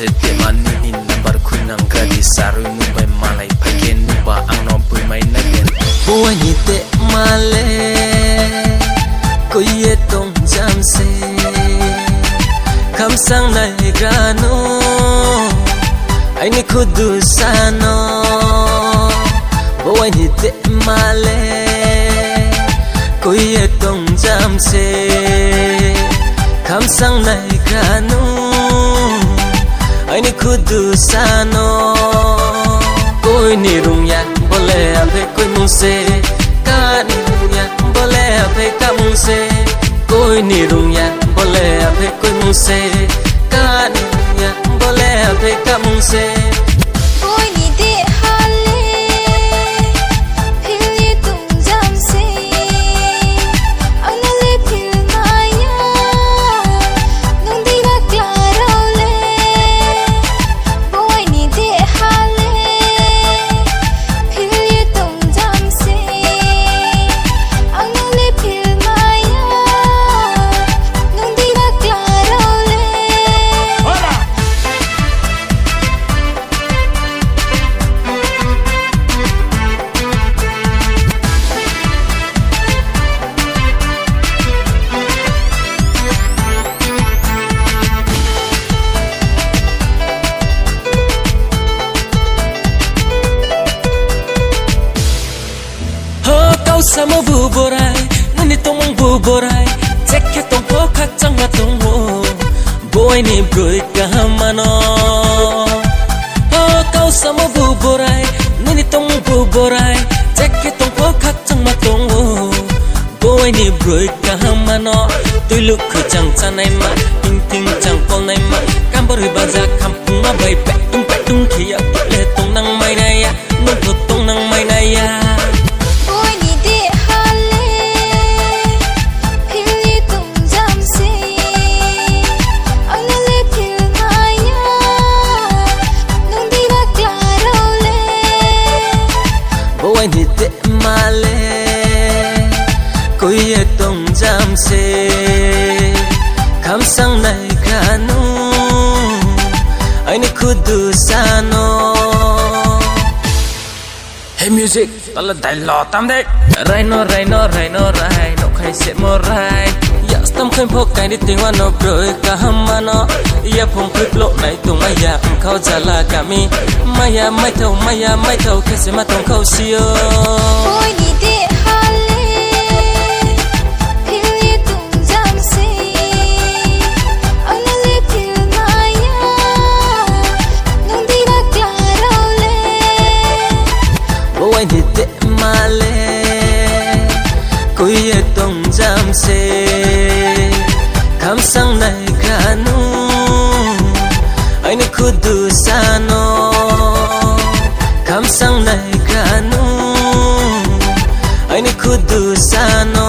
se te manu in lambar kunang gradi saru nubai malai phagen nuba ang no pui mai na gen boy ni te male ko ye tong jam se kam sang nai grano ai ni khudu sano boy ni te male ko ye tong jam se kam sang nai grano ai ni khudu sano koi ni rung ya bole ape koi mung se ka ni rung ya bole ape ka mung se koi ni rung ya bole ape koi mung se ka ni rung ya bole ape ka mung se koi ni de hale phil ye tung jam se anale phil maya nung di ga claro le koi ni de hale phil ye tung jam se anale phil maya nung di ga claro le sama bu borai nani tomong bu borai cekhe tong po khak chang ma tong ho boy ni broi ka mano kau sama bu borai nani tomong bu borai cekhe tong po khak chang ma tong ho boy ni broi ka mano tui luk khu chang chanai ma ting ting chang pol nai ma kam bor ba ja kham pung ma bai pe tung khia le tong nang mai na ya nong thu tong nang mai na ya ni te male koi ye tong jam se kham sang nai kanu ai ni khudu sano hey music tala dai lo tam de rai no khai se mo rai ya stam khain phok kai ni ting wa no broi ka hamano ya phong phik lo nai tung maya khau jala kami maya mai thau khe se ma tong khau sio koi ni de hale phil ye tung jam se anale phil maya nung di ga claro le boy ni te male koi ye tong jam se kham sang nai kanu ai ni khudu sano kham sang nai kanu ai ni khudu sano